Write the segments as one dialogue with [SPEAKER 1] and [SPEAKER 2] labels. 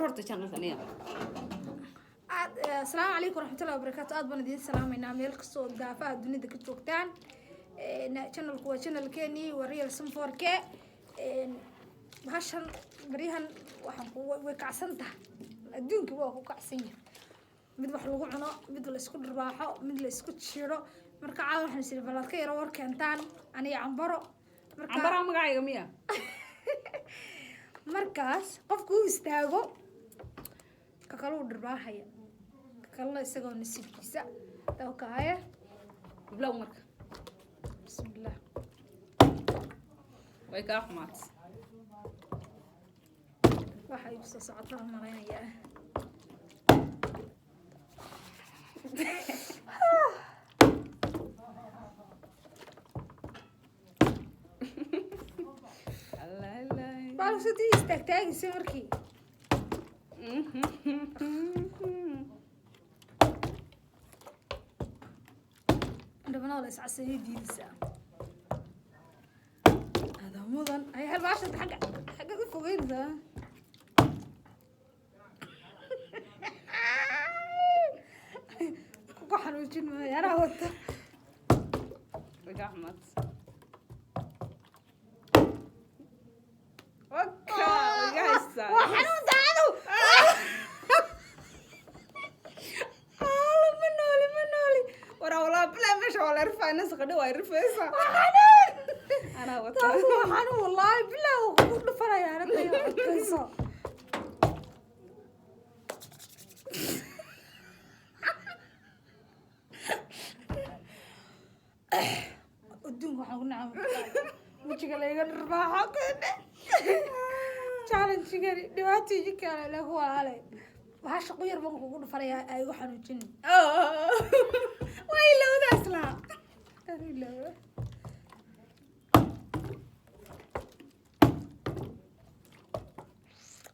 [SPEAKER 1] horta channel kaniya
[SPEAKER 2] السلام عليكم ورحمة الله وبركاته أدبنا دين السلام إن عمل قصة دافع الدنيا دك توقتان channel كوا channel كني وريال سمفور ك هاشن بريهن وحن وكعسنته الدين كوا هو كعسية مد وحلو عنا مد ولا سكون رباحة مد ولا سكون شيرو مركا عاون حن سير بلاد كير وركنتان أنا عنبرو
[SPEAKER 1] عنبرو مقاعي جميع
[SPEAKER 2] مركز قفكو يستاجو ككلو درباحية كلا يسقون السكيسة توقعه
[SPEAKER 1] بلا عمرك
[SPEAKER 2] بسم الله
[SPEAKER 1] ويك أحمد
[SPEAKER 2] واحد يبص ساعتها مرينا إياه
[SPEAKER 1] الله الله
[SPEAKER 2] بعرف شو تيجي استكتاج سمركي عندما نقول إسعى سيدي لسه هذا موضن هاي هالباشا حاجة فوقين ذا كوكو حنوجين ما أنا هوت
[SPEAKER 1] ويك أحمد وكا ويك
[SPEAKER 2] وحنون تعالوا
[SPEAKER 1] ورا والله بلا مش ولا رفع الناس قدوا يرفعها أنا
[SPEAKER 2] وحنون والله بلا وكل فرا يا رب كيسا الدنيا وحنون نعم وجهك لا يقدر راحة كده challenge كده دلوقتي يجيك على هو علي وهاش قير بنك وكل فرا يا أيوة حنوجين
[SPEAKER 1] ويلو ذا أصلا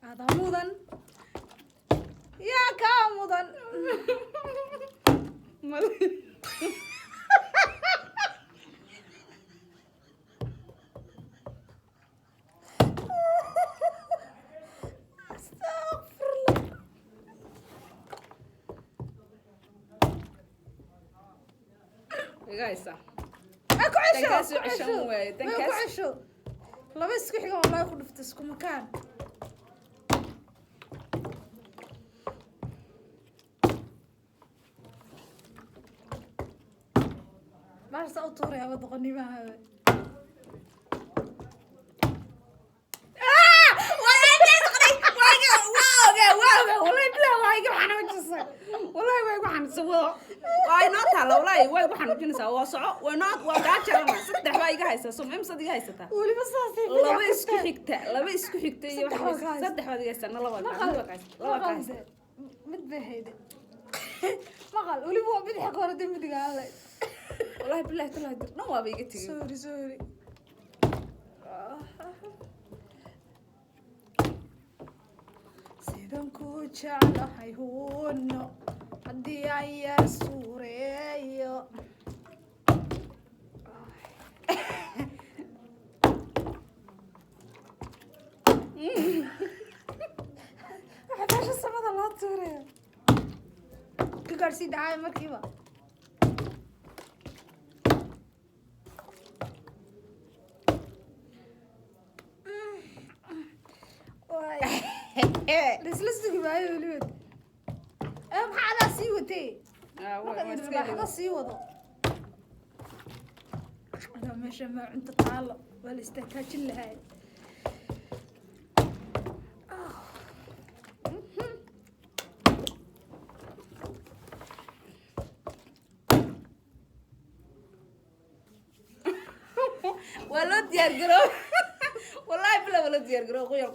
[SPEAKER 2] هذا مودن يا كامودن استغفر الله
[SPEAKER 1] جايسة
[SPEAKER 2] اكو عشو
[SPEAKER 1] تنكاسو عشان وين
[SPEAKER 2] اكو عشو لا بس كحية والله ياخذ في تسكم مكان ما صوتوري يا بدغني ما
[SPEAKER 1] واي نوت هلا والله واي waxaan jinaysaa waa soco way noot waa gaajana saddex baa iga haysaa soo imsa iga haysataa
[SPEAKER 2] ولي بس
[SPEAKER 1] laba isku xigta iyo wax saddex baa iga haysaa laba kaas
[SPEAKER 2] mid bahayde maqal ولي buu bidix ka hor dimidiga alle
[SPEAKER 1] wallahi billahi talaa dirna waa iga tagay
[SPEAKER 2] sorry sidan ku jeclahay huuno haddii aan yar suureeyo waxaa meesha samada loo tuuraya ka gaarsii dhacaya markiiba لسه جبايه ولد ما حدا سيوتي ما حدا سيوضه انا ماشي ما انت تعال ولا استهتاج لها
[SPEAKER 1] ولا ديار جرو والله بلا ولا ديار جرو غير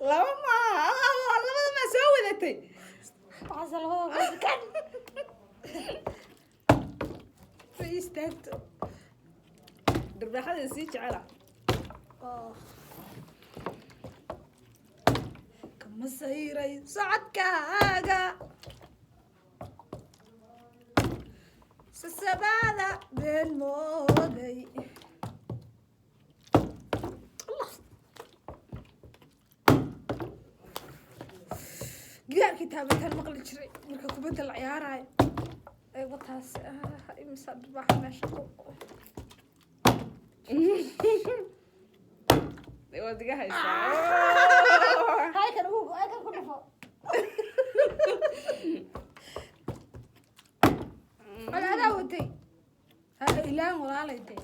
[SPEAKER 1] labada ma soo wadatay
[SPEAKER 2] عسل هو كان في استاكت
[SPEAKER 1] دربحada sii jecela
[SPEAKER 2] kama sayray socodkaaga sasabada been moo kitaabataan maqli jiray marka kubadda la ciyaarayo eego taas imisa dharbaaxa meesha
[SPEAKER 1] waad iga haysaa
[SPEAKER 2] hay kan ku dhufo adaa watay ilaan walaalaytay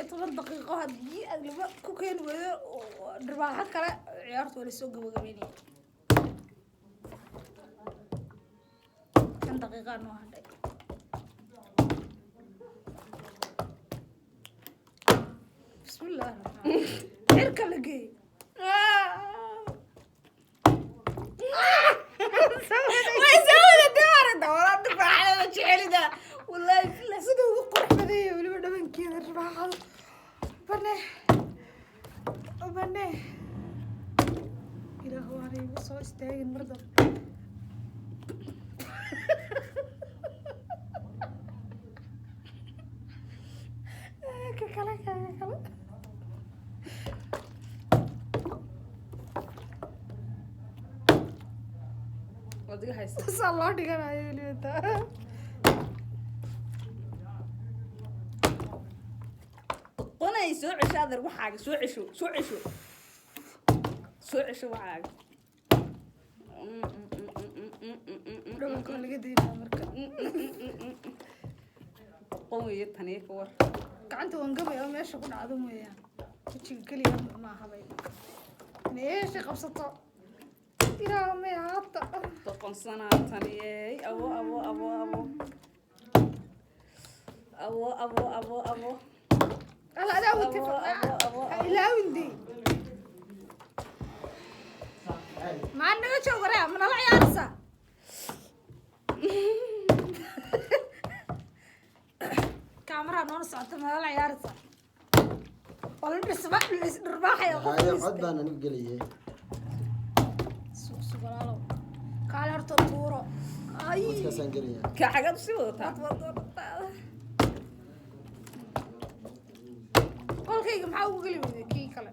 [SPEAKER 2] toban daqiiqo haddii aad laba ku keeni weydo dharbaaxa kale ciyaartu waa lasoo gabagabeynaya kan daqiiqaa noo hadhay bismillah cirka la geey والله لا صدق قرح بديه ولا بد من كذا الرباعة بنيه إلى هو علي بص استاجن مرضى كلا
[SPEAKER 1] wadiga haysa
[SPEAKER 2] الله دقنا يلي
[SPEAKER 1] qonay soo cisho adar waxaaga soo cisho waxaaga
[SPEAKER 2] dhulka laga deynaa marka
[SPEAKER 1] qowiyo tani ka war
[SPEAKER 2] gacanta waan gabay oo meesha ku dhacdo mooyaan wajiga kaliya ma ahabay meesha qabsato ilaa ma haata
[SPEAKER 1] doqonsana tani abo
[SPEAKER 2] أنا أداوي لا وندي ما عندنا شو قرأ من الله يارسا كاميرا نون صعدت من الله يارسا والله بس ما الرباح يا
[SPEAKER 3] هاي قد أنا نقليه
[SPEAKER 2] سوق لالو قال ارتطورو أي
[SPEAKER 3] كاسان قليه
[SPEAKER 1] كحاجات sii wadataa
[SPEAKER 2] qolkayga maxaa ugu geli weyday kii kale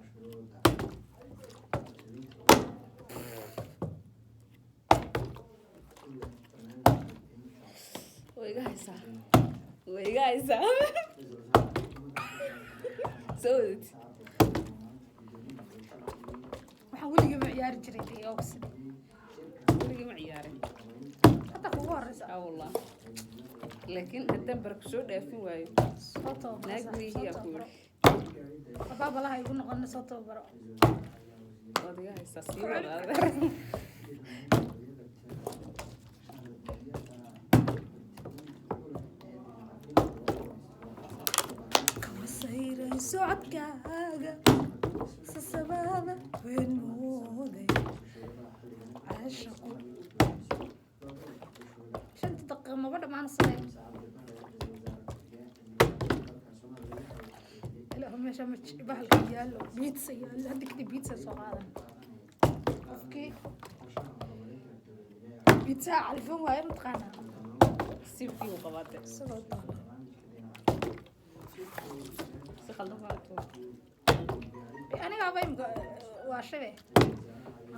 [SPEAKER 1] way iga haysaa soo wadid
[SPEAKER 2] waxaan weligii ma ciyaari jiray dayoogs
[SPEAKER 1] weligii ma ciyaarin
[SPEAKER 2] hadda kugu horeysa
[SPEAKER 1] wallah laakiin haddaan barku soo dhaafin waayo naag miihiyaa ku yidhi
[SPEAKER 2] baabalaha igu noqona soo tababaro
[SPEAKER 1] waad iga haysaa sii wadaada
[SPEAKER 2] sayray socodkaaga sasabaada weenooday caashaqo shanta daqiiqo maba dhammaan samey meesha bahalka yaallo biitsa yaallo hadda kadib biitsa soo qaadan qofkii biitsa califan waaye mataqaanaa
[SPEAKER 1] sifkii u qabaatay
[SPEAKER 2] isagoo doona
[SPEAKER 1] si khaldan qaato
[SPEAKER 2] aniga abaymka waa shabe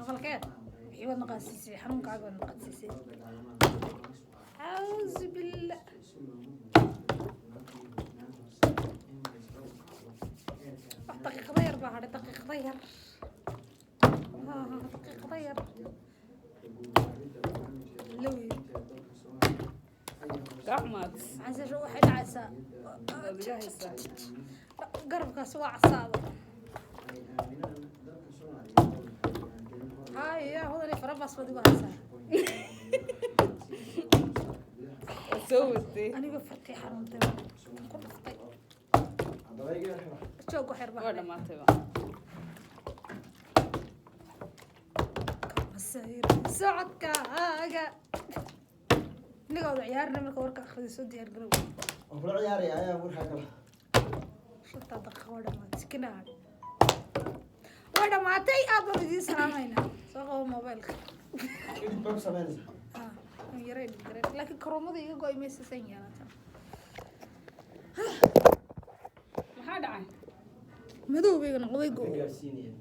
[SPEAKER 2] aqalkeed wixii waad naqaasiisay xanuunkaaga waad naqaasiisay auzu billah دقيقة ير بهذا دقيقة ير دقيقة ير لوي
[SPEAKER 1] gacmaad
[SPEAKER 2] عسى شو واحد عسى قربك سوا عصابة هاي يا هو اللي فرب أصفر دوا عسى
[SPEAKER 1] soo wadtay
[SPEAKER 2] أنا بفتح حرام تبع كل فتح شو كحر
[SPEAKER 1] waa
[SPEAKER 2] بهذا
[SPEAKER 1] dhamaatayba
[SPEAKER 2] سير سعدك هاجا نقعد عيارنا مركب ورك أخذ سود يار قلوب
[SPEAKER 3] وفي عياري يا أبو الحكم
[SPEAKER 2] شو تدخل ما تسكنها way dhamaatay aad baan idiin salaamayna soo qabo mobilka
[SPEAKER 3] Edit baa ku samaynaysaa.
[SPEAKER 2] yareen laakiin karoomada iga go'ay maysa san yeelata
[SPEAKER 1] maxaa dhacay
[SPEAKER 2] madowbayga noqday go
[SPEAKER 3] Gaarsiinaya.